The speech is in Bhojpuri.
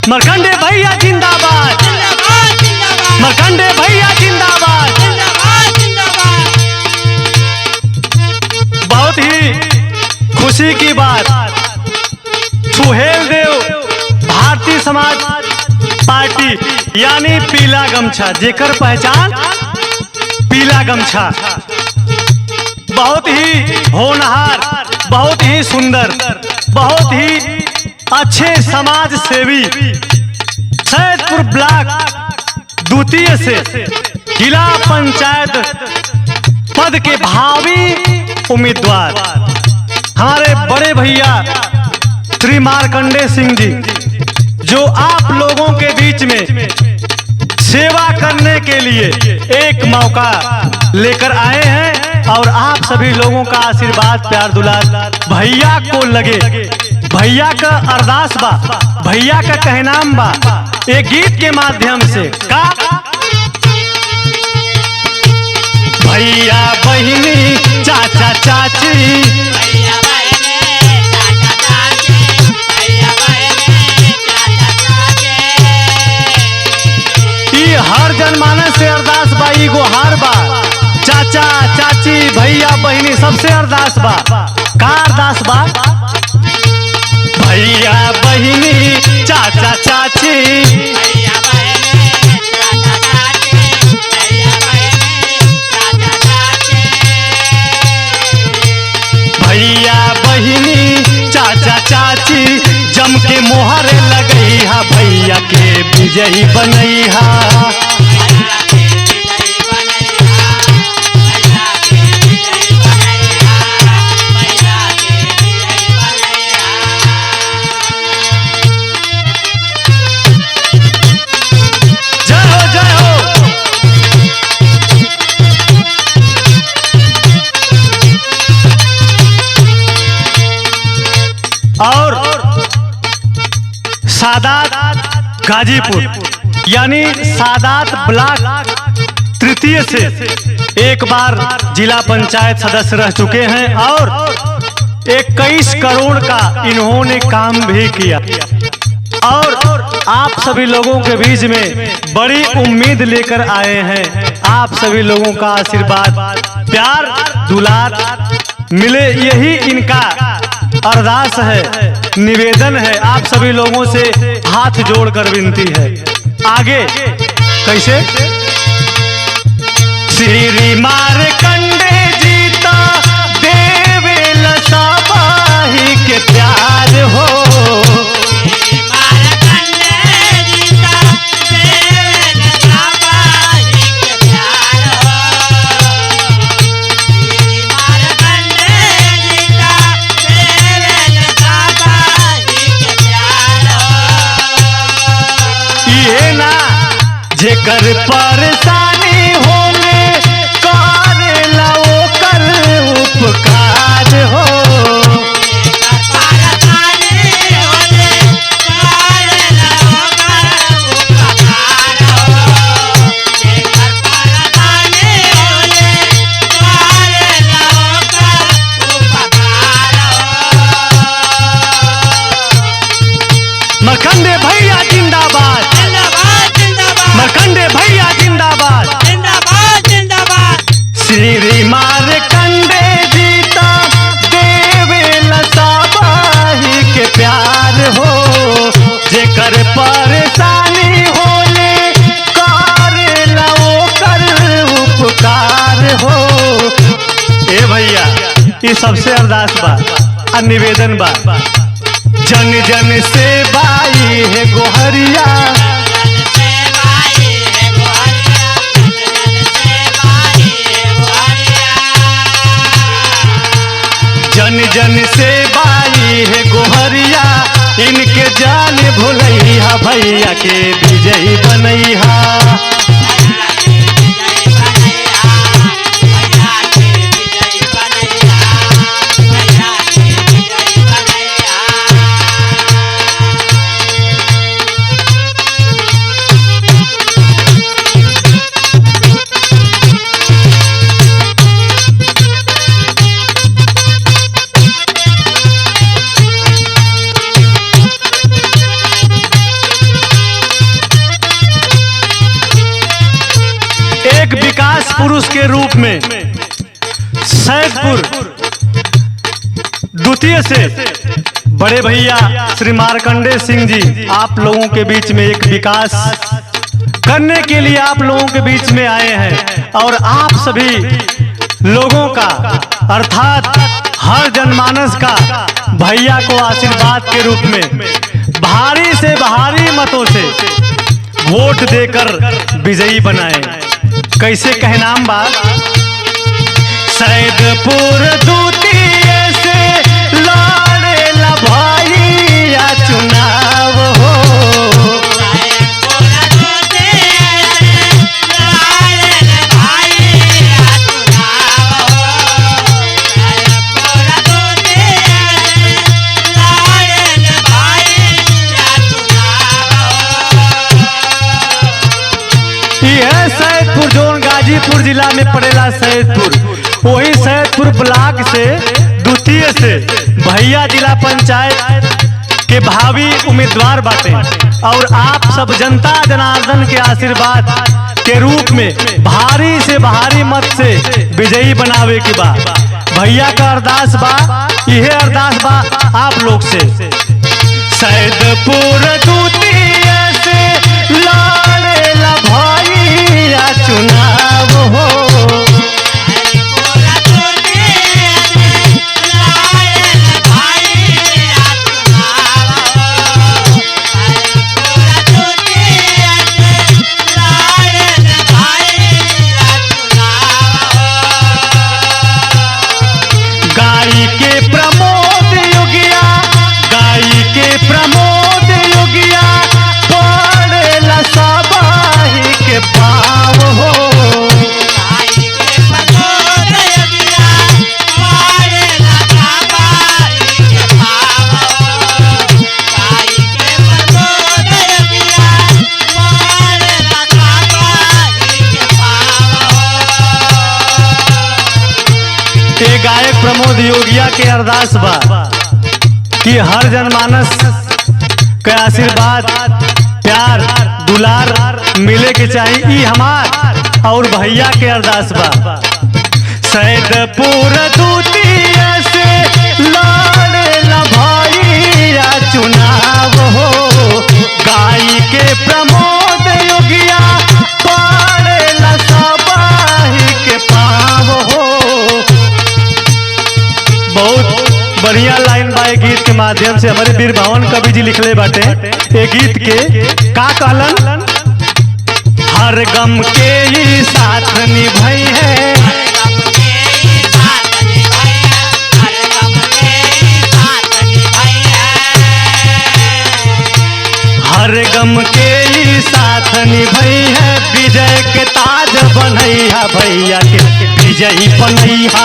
मरकंडे भैया जिंदाबाद, मरकंडे भैया जिंदाबाद। बहुत ही खुशी की बात, सुहेल देव भारतीय समाज पार्टी यानी पीला गमछा, जेकर पहचान पीला गमछा, बहुत ही होनहार, बहुत ही सुंदर, बहुत ही अच्छे समाज सेवी, सैदपुर ब्लॉक द्वितीय से जिला पंचायत पद के भावी उम्मीदवार हमारे बड़े भैया श्री मार्कंडे सिंह जी, जो आप लोगों के बीच में सेवा करने के लिए एक मौका लेकर आए हैं और आप सभी लोगों का आशीर्वाद प्यार दुलार भैया को लगे। भैया का अरदास बा, भैया का कहनाम बा, एक गीत के माध्यम से का भैया बहिनी चाचा चाची, हर जनमानस से अरदास बा, गो हार बा, चाचा चाची भैया बहिनी सबसे अरदास बा, का अरदास बा भैया बहिनी चाचा चाची, भैया बहिनी चाचा चाची, जम के मोहर लगई हा, भैया के विजयी बनई हा। और सादात गाजीपुर यानी सादात ब्लॉक तृतीय से एक बार जिला पंचायत सदस्य रह चुके हैं और 21 करोड़ का इन्होंने काम भी किया और आप सभी लोगों के बीच में बड़ी उम्मीद लेकर आए हैं। आप सभी लोगों का आशीर्वाद प्यार दुलार मिले, यही इनका अरदास है, निवेदन है, आप सभी लोगों से हाथ जोड़कर विनती है। आगे कैसे श्री मार्कंडे जीता देवेल सबाही के प्यार हो, जेकर परेशानी होले करेला ओकर उपकार हो, मरकंडे भैया जिंदाबाद, मरकंडे भैया जिंदाबाद, जिंदाबाद जिंदाबाद। श्री मार्कंडे जीता देवेल सबाही के प्यार हो, जेकर परेशानी होले करेला ओकर उपकार हो। ए भैया ये सबसे अरदास बा और निवेदन बा, जन जन से बाई है गोहरिया, जन जन से बाई है गोहरिया, इनके जान भुलैया, भैया के विजयी बनैया। सैदपुर द्वितीय से बड़े भैया श्री मार्कंडे सिंह जी आप लोगों के बीच में एक विकास करने के लिए आप लोगों के बीच में आए हैं और आप सभी लोगों का अर्थात हर जनमानस का भैया को आशीर्वाद के रूप में भारी से भारी मतों से वोट देकर विजयी बनाए। कैसे कहनाम बा सैदपुर द्वितीय से लड़ेला भैया चुनाव हो। सैदपुर जोन गाजीपुर जिला में पड़ेला सैदपुर, वही सैदपुर ब्लॉक से द्वितीय से भैया जिला पंचायत के भावी उम्मीदवार बाटे और आप सब जनता जनार्दन के आशीर्वाद के रूप में भारी से भारी मत से विजयी बनावे के बा। भैया का अरदास बा, यह अरदास बा आप लोग से। सैदपुर द्वितीय से लड़ेला भैया चुनाव हो। गाई के प्रमोद योगिया, गाई के प्रमोद योगिया पड़ेला सबाही के पाव हो। गायक प्रमोद योगिया के अरदास बा कि हर जनमानस के आशीर्वाद प्यार दुलार मिले के चाहिए, ई हमार और भैया के अरदास बा। सैदपुर द्वितीय से लड़ेला भैया चुनाव हो। गाई के प्रमोद योगिया पड़ेला सबाही के पाव हो। बहुत बढ़िया लाइन बा गीत के माध्यम से हमारे वीर भवन कवि जी लिखले बाटे। ये गीत के का कहलन, हर गम के ही साथ निभाई है, हर गम के ही साथ निभाई है। विजय के ताज बनैया भैया के विजयी बनैया।